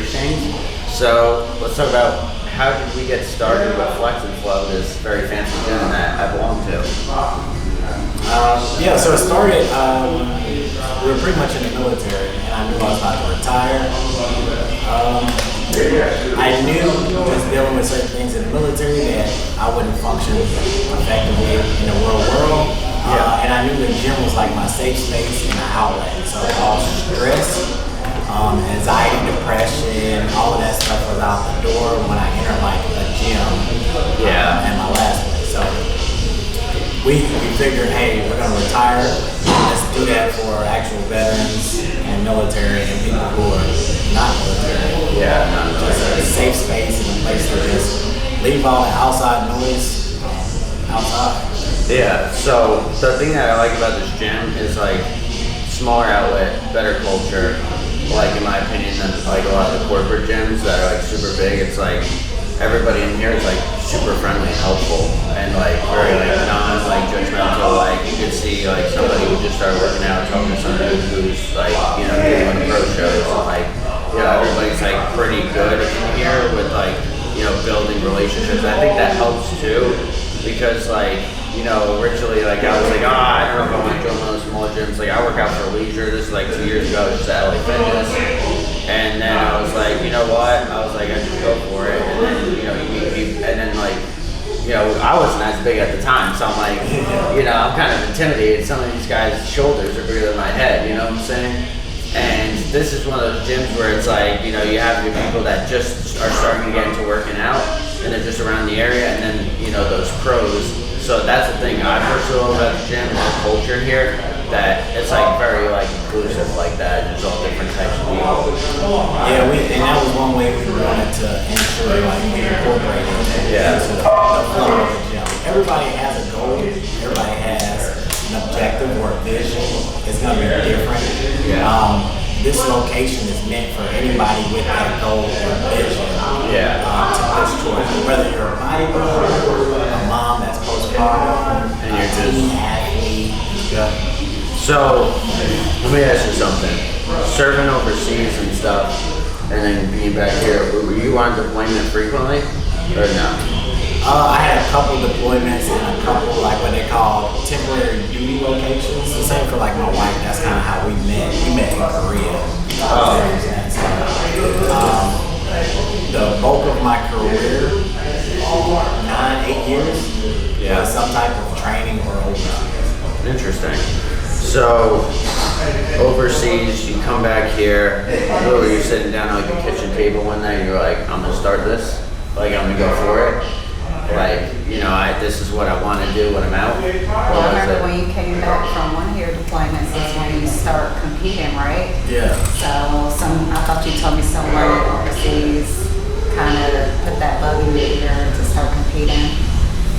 things. So let's talk about how did we get started with Flex and Flow, this very fancy gym that I belong to. So it started, we were pretty much in the military, and I knew I was about to retire. I knew just dealing with certain things in the military that I wouldn't function effectively in the real world. And I knew the gym was like my safe space and an outlet. So all stress, anxiety, depression, all of that stuff was out the door when I entered like a gym at my last place. So we figured, hey, we're gonna retire. Let's do that for actual veterans and military and people who are not military. Just a safe space and a place to just leave all the outside noise outside. Yeah, so the thing that I like about this gym is like smaller outlet, better culture. Like in my opinion, than like a lot of the corporate gyms that are like super big. It's like everybody in here is like super friendly and helpful and like very like judgmental. Like you could see like somebody who just started working out talking to somebody who's like doing pro shows. Like everybody's like pretty good in here with like building relationships. I think that helps too because like originally like I was like I don't know if I want to join one of those small gyms. Like I work out for leisure. This is like 2 years ago. I was just at LA Fitness. And then I was like, you know what? I was like, I just go for it. And then, you meet people. And then, like, I wasn't as big at the time. So I'm like, I'm kind of intimidated. Some of these guys' shoulders are bigger than my head, you know what I'm saying? And this is one of those gyms where it's like, you have your people that just are starting to get into working out. And they're just around the area. And then, those pros. So that's the thing I personally love about the gym, the culture here. That it's like very like inclusive like that. There's all different types of people. Yeah, and that was one way we wanted to ensure like we incorporated into the flow of the gym. Everybody has a goal. Everybody has an objective or a vision. It's gonna be different. This location is meant for anybody with that goal or vision to push towards it. Whether you're a bodybuilder, a mom that's postpartum, and you're just an athlete. So, let me ask you something. Serving overseas and stuff, and then being back here, were you on deployment frequently, or no? I had a couple deployments and a couple, like what they call temporary duty locations. The same for like my wife, that's kind of how we met. We met in Korea. The bulk of my career, 9-8 years, was some type of training or overseas. Interesting. So, overseas, you come back here, literally you're sitting down at like a kitchen table one night and you're like, I'm going to start this, like I'm going to go for it. Like, this is what I want to do when I'm out. Well, I remember when you came back from one of your deployments is when you start competing, right? Yeah. So I thought you told me someone overseas kind of put that bug in your ear to start competing.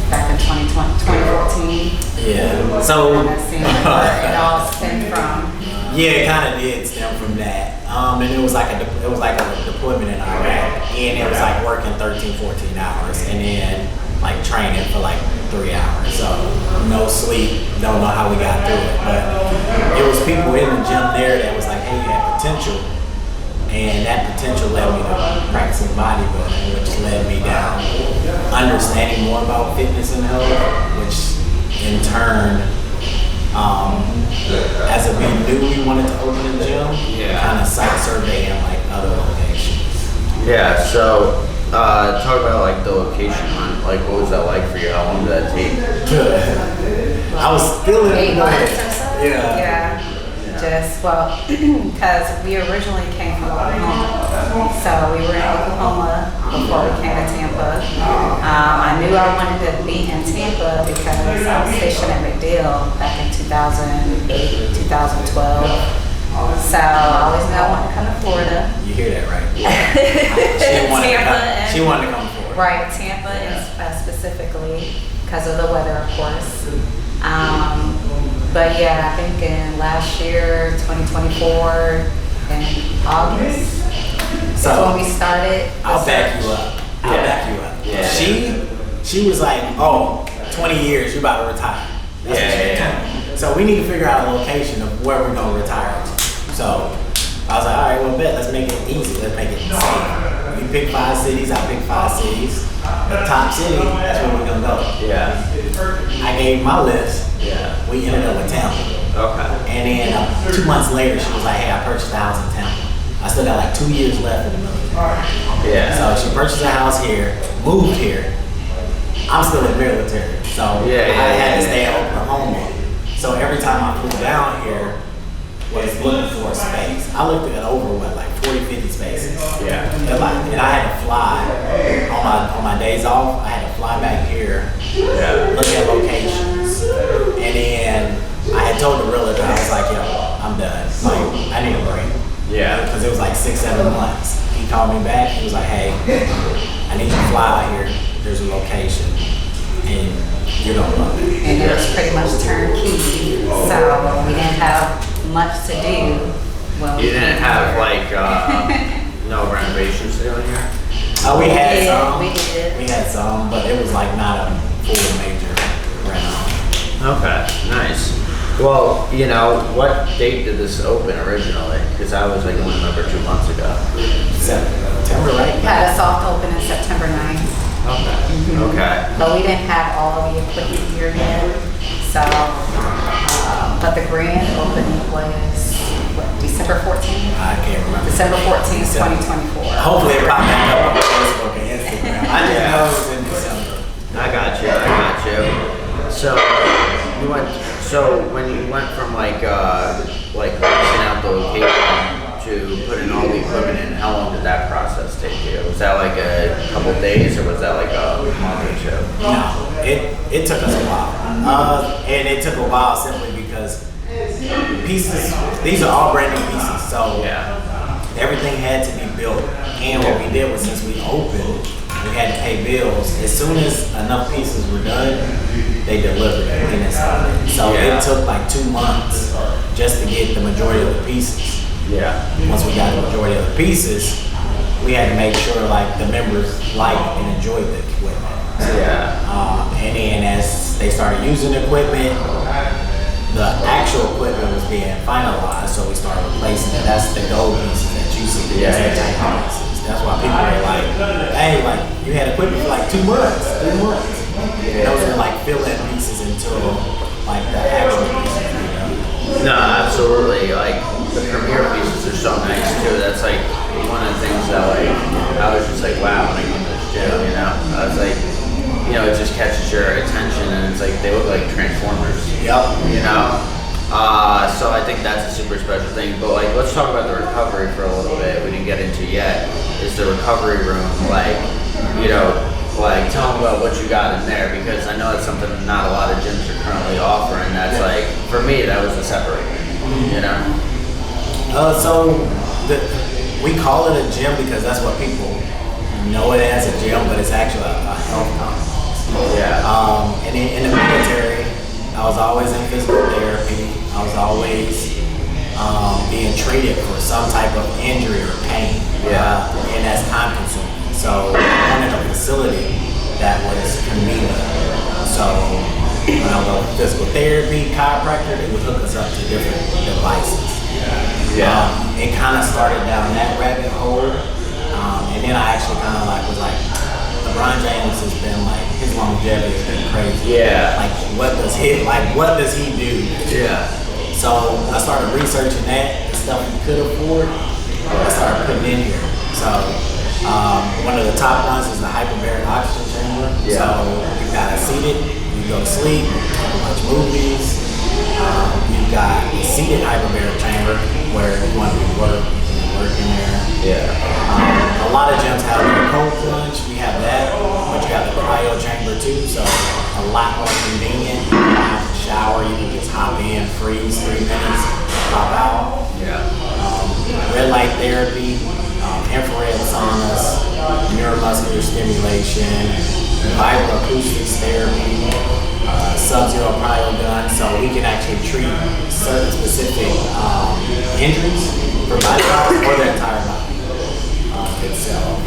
Back in 2014. Yeah. So that seemed like where it all stemmed from. Yeah, it kind of did stem from that. And it was like a deployment in Iraq, and it was like working 13, 14 hours, and then like training for like 3 hours. So no sleep. Don't know how we got through it, but it was people in the gym there that was like, hey, you have potential. And that potential led me to practicing bodybuilding, which led me down understanding more about fitness and health, which in turn, as we knew we wanted to open a gym, kind of site surveying like other locations. Yeah, so talk about like the location hunt. Like what was that like for you? How long did that take? I was still in 8 months or so? Yeah. Because we originally came from Oklahoma. So we were in Oklahoma before we came to Tampa. I knew I wanted to be in Tampa because I was stationed at McDill back in 2008, 2012. So I always knew I wanted to come to Florida. You hear that, right? She wanted to come to Florida. Right, Tampa specifically because of the weather, of course. But yeah, I think in last year, 2024, in August, so when we started. I'll back you up. Yeah. She was like, 20 years, you're about to retire. That's what she told me. So we need to figure out a location of where we're going to retire to. So I was like, all right, well, bet, let's make it easy. Let's make it safe. You pick 5 cities, I pick 5 cities. The top city, that's where we're gonna go. Yeah. I gave my list. Yeah. We ended up with Tampa. Okay. And then 2 months later, she was like, hey, I purchased a house in Tampa. I still got like 2 years left in the military. Yeah. So she purchased a house here, moved here. I'm still in the military, so I had to stay in Oklahoma. So every time I flew down here, was looking for a space. I looked at over like 40, 50 spaces. Yeah. And I had to fly on my days off. I had to fly back here, look at locations, and then I had told the realtor, I was like, yo, I'm done. Like, I need a break. Yeah. Because it was like 6, 7 months. He called me back. He was like, hey, I need you to fly out here. There's a location, and you're gonna love it. And it was pretty much turnkey, so we didn't have much to do. When You didn't have like no renovations to do in here? We had some. We did. We had some, but it was like not a full major reno. Okay, nice. Well, you know, what date did this open originally? Because I was like only remember 2 months ago. September, right? We had a soft open in September 9th. Okay. Okay. But we didn't have all of the equipment here yet. So, but the grand opening was what, December 14th? I can't remember. December 14th, 2024. Hopefully it popped back up on Facebook and Instagram. I didn't know it was in December. I got you. So you went. So when you went from like leasing out the location to putting all the equipment in, how long did that process take you? Was that like a couple days, or was that like a month or two? No, it took us a while. And it took a while simply because pieces, these are all brand new pieces. So everything had to be built. And what we did was, since we opened, we had to pay bills. As soon as enough pieces were done, they delivered it and installed it. So it took like 2 months just to get the majority of the pieces. Yeah. Once we got the majority of the pieces, we had to make sure like the members liked and enjoyed the equipment. And then as they started using the equipment, the actual equipment was being finalized, so we started replacing it. That's the gold pieces that you see. That's why people were like, hey, like you had equipment for like 2 months, 3 months. Those are like fill-in pieces until like the actual pieces are done. No, absolutely. Like the premiere pieces are so nice too. That's like one of the things that like I was just like, wow, when I came to this gym, you know, I was like, you know, it just catches your attention, and it's like they look like Transformers. Yep. You know. So I think that's a super special thing. But like, let's talk about the recovery for a little bit. We didn't get into yet. Is the recovery room like, you know, like tell them about what you got in there, because I know it's something not a lot of gyms are currently offering. That's like, for me, that was a separator. You know. We call it a gym because that's what people know it as, a gym, but it's actually a health complex. And in the military, I was always in physical therapy. I was always being treated for some type of injury or pain. And that's time consuming. So I wanted a facility that was convenient. So when I was on physical therapy, chiropractor, they would hook us up to different devices. It kind of started down that rabbit hole. And then I actually kind of was like, LeBron James has been like, his longevity has been crazy. Like what does he do? So I started researching that, the stuff we could afford. I started putting in here. So one of the top ones is the hyperbaric oxygen chamber. So you got it seated, you go to sleep, you watch movies. You've got a seated hyperbaric chamber where if you want to work, you can work in there. A lot of gyms have the cold plunge. We have that, but you have the cryo chamber too, so a lot more convenient. You don't have to shower. You can just hop in, freeze 3 minutes, pop out. Red light therapy, infrared saunas, neuromuscular stimulation, vibroacoustics therapy, sub-zero cryo gun, so we can actually treat certain specific injuries for body parts or the entire body itself.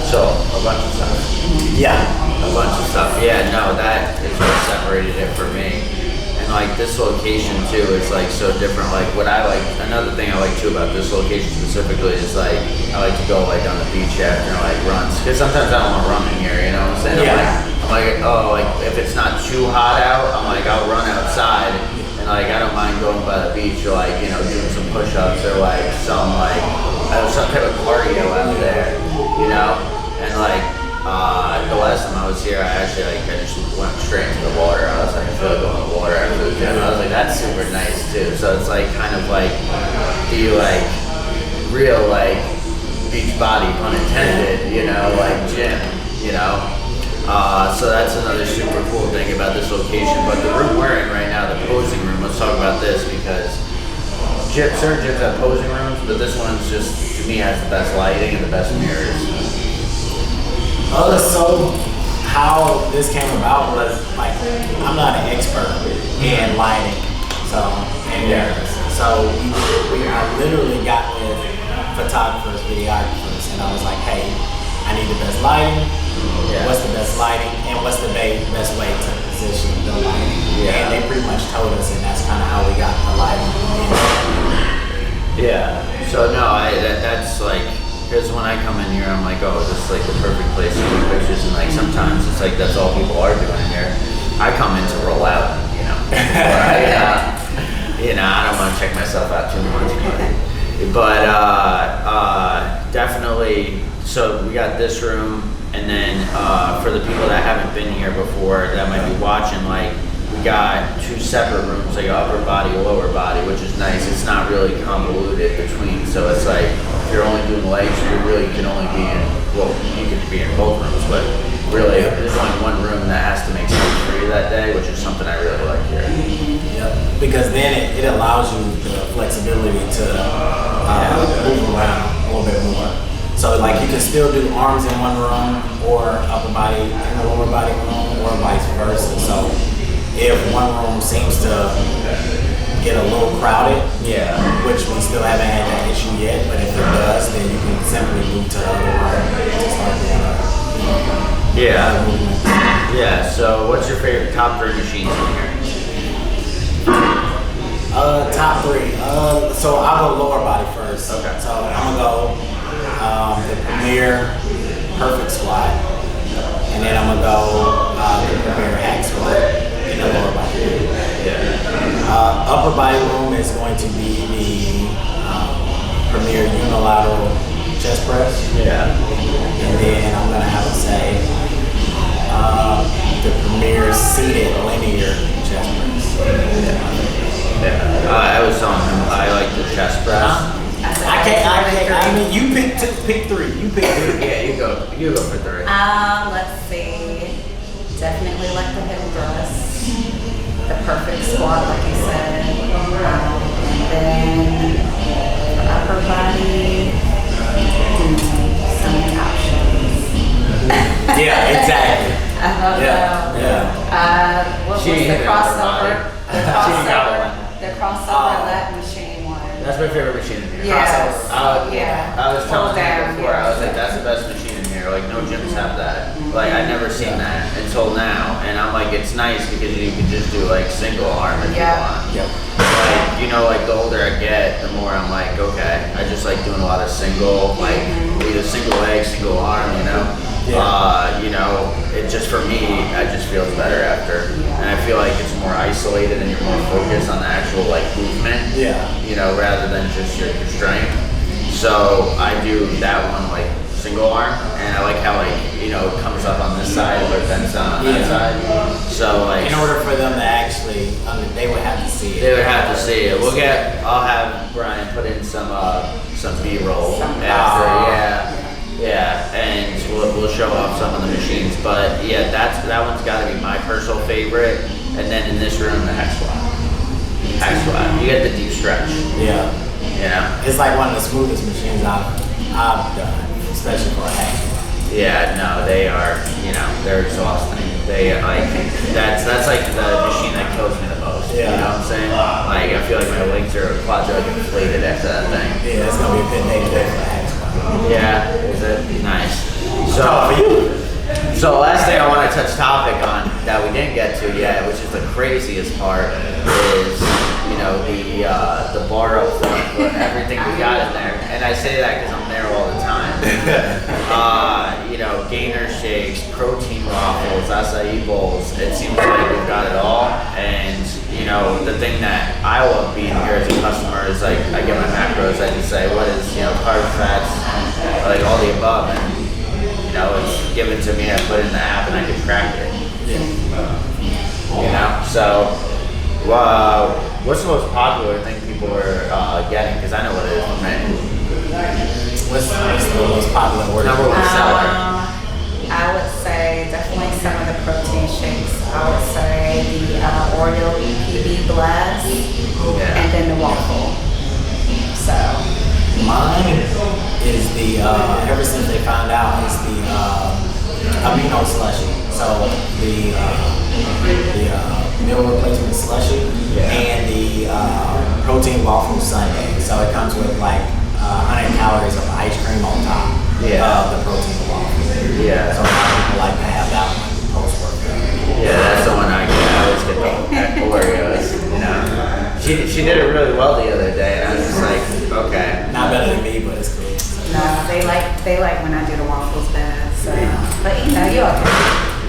So a bunch of stuff. A bunch of stuff. Yeah, no, that is what separated it for me. And And like this location too is like so different. Like what I like, another thing I like too about this location specifically is like I like to go like on the beach after like runs, because sometimes I don't want to run in here. You know what I'm saying? Yeah. I'm like, oh, like if it's not too hot out, I'm like I'll run outside, and like I don't mind going by the beach or like doing some push-ups or like some type of cardio out there, and like. The last time I was here, I just went straight into the water. I was like, I feel like going to the water after the gym. I was like, that's super nice too. So it's like kind of like, do you like real like beach body, pun intended, like gym, so that's another super cool thing about this location. But the room we're in right now, the posing room, let's talk about this because certain gyms have posing rooms, but this one's just, to me, has the best lighting and the best mirrors. So how this came about was like I'm not an expert in lighting, so I literally got with photographers, videographers, and I was like, hey, I need the best lighting. Yeah. What's the best lighting, and what's the best way to position the lighting? Yeah. And they pretty much told us, and that's kind of how we got the lighting. Yeah. So no, that's like. Because when I come in here, I'm like, oh, this is like the perfect place to take pictures, and like sometimes it's like that's all people are doing in here. I come in to roll out, I don't want to check myself out too much, but definitely. So we got this room, and then for the people that haven't been here before that might be watching, like we got two separate rooms, like upper body, lower body, which is nice. It's not really convoluted between, so it's like. If you're only doing legs, you really can only be in, well, you could be in both rooms, but really there's only one room that has to make sense for you that day, which is something I really like here. Yep. Because then it allows you the flexibility to move around a little bit more. So like you can still do arms in one room or upper body in the lower body room or vice versa. So if one room seems to get a little crowded, which we still haven't had that issue yet, but if it does, then you can simply move to the other room to start doing so what's your favorite top 3 machines in here? Top 3. So I'll go lower body first. Okay. So I'm gonna go the Premier Perfect Squat, and then I'm gonna go the Premier Hack Squat in the lower body. Upper body room is going to be the Premier Unilateral Chest Press. And then I'm going to have to say the Premier Seated Linear Chest Press. I was telling him I like the chest press. I mean, you pick 3. You pick 3. Yeah, you go for 3. Let's see. Definitely like the hip thrust. The perfect squat, like you said, and then for upper body, so many options. Yeah, exactly. I love that. What was the crossover? The crossover lat machine one. That's my favorite machine in here. Yes. I was telling you before, I was like, that's the best machine in here. Like, no gyms have that. Like, I'd never seen that until now. And I'm like, it's nice because you can just do, like, single arm if you want. Like, the older I get, the more I'm like, okay, I just like doing a lot of single, like, either single leg, single arm, it just, for me, it just feels better after. And I feel like it's more isolated and you're more focused on the actual, like, movement. Rather than just your strength. So I do that one, like, single arm, and I like how, it comes up on this side, but then it's on that side. So, like, in order for them to actually, they would have to see it. They would have to see it. I'll have Brian put in some B-roll after, and we'll show off some of the machines. But yeah, that one's got to be my personal favorite. And then in this room, the hack squat. You get the deep stretch. It's like one of the smoothest machines I've done, especially for a hack squat. They are, they're exhausting. That's like the machine that kills me the most. You know what I'm saying? Like, I feel like my legs are quads are like inflated after that thing. Yeah, it's gonna be a good day today for a hack squat. Yeah, is it? Nice. So last thing I want to touch topic on that that we didn't get to yet, which is the craziest part, is the bar up front with everything we got in there. And I say that because I'm there all the time. Gainer shakes, protein waffles, acai bowls. It seems like we've got it all. And the thing that I love being here as a customer is like I get my macros. I just say what is carbs, fats, like all the above, and it's given to me. I put it in the app and I can track it. So what's the most popular thing people are getting? Because I know what it is for me. What's the most popular word? Number one seller. I would say definitely some of the protein shakes. I would say the Oreo PB Blast, and then the waffle. So mine is the ever since they found out is the amino slushy. So the meal replacement slushy and the protein waffle sundae. So it comes with like 100 calories of ice cream on top of the protein waffle. Yeah. So a lot of people like to have that one post workout. Yeah, that's the one I get. I always get the Oreos. She did it really well the other day, and I was just like, okay. Not better than me, but it's cool. no, they like when I do the waffles best. So, but you okay.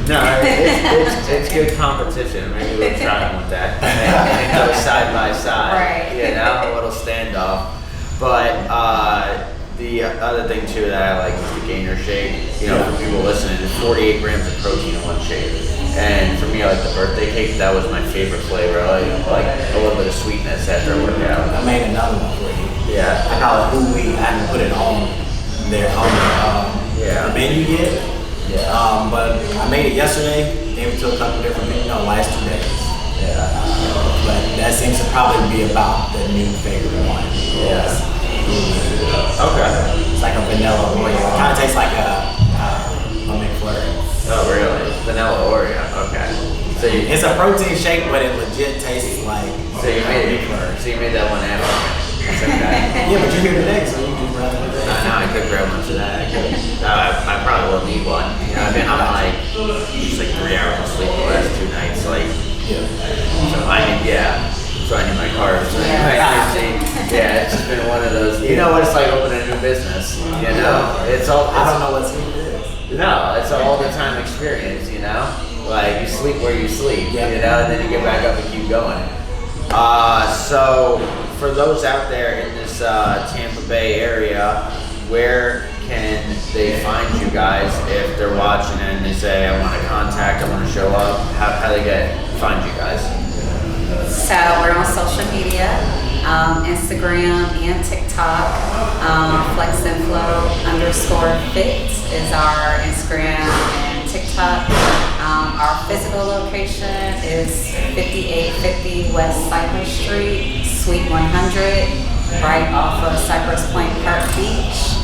No, it's good competition. Maybe we'll try them with that. And go side by side. Right. A little standoff. But the other thing too that I like is the Gainer shake. For people listening, it's 48 grams of protein in one shake. And for me, I like the birthday cake. That was my favorite flavor. I like a little bit of sweetness after a workout. I made another one for you. Yeah. I call it ooey. I haven't put it on the menu yet. Yeah. But I made it yesterday. Gave it to a couple different people. Last 2 days. Yeah. But that seems to probably be about the new favorite one. Yeah. Okay. It's like a vanilla Oreo. It kind of tastes like a McFlurry. Oh, really? Vanilla Oreo. Okay. So It's a protein shake, but it legit tastes like you made McFlurry. So you made that one after. That's okay. Yeah, but you're here today, so you can grab one today. I know I could grab one today. I probably will need one. I'm like just like 3 hours of sleep the last 2 nights. Like, so I need my carbs. It's just been one of those. You know what it's like opening a new business. It's all. I don't know what sleep is. No, it's all the time experience. Like you sleep where you sleep. And then you get back up and keep going. So for those out there in this Tampa Bay area, where can they find you guys if they're watching and they say, I want to contact, I want to show up? How they find you guys? So we're on social media, Instagram and TikTok. FlexandFlow_fit is our Instagram and TikTok. Our physical location is 5850 West Cypress Street, Suite 100, right off of Cypress Point Park Beach.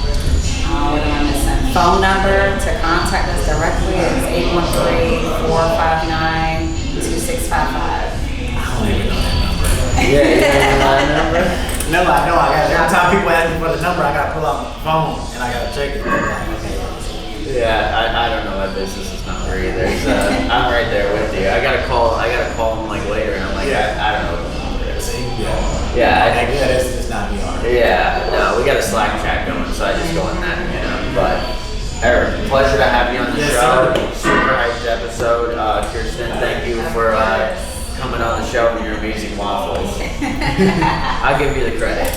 What am I missing? Phone number to contact us directly is 813-459-2655. I don't even know that number. Yeah, you know my number? No, I know. Every time people ask me for the number, I gotta pull out my phone and I gotta check it. Yeah, I don't know my business's number either. So I'm right there with you. I gotta call them like later, and I'm like, I don't know what the number is. Yeah, it's not me hard. Yeah, no, we got a Slack chat going, so I just go in that, But Eric, pleasure to have you on the show. Super hyped episode. Kirsten, thank you for coming on the show and your amazing waffles. I'll give you the credit.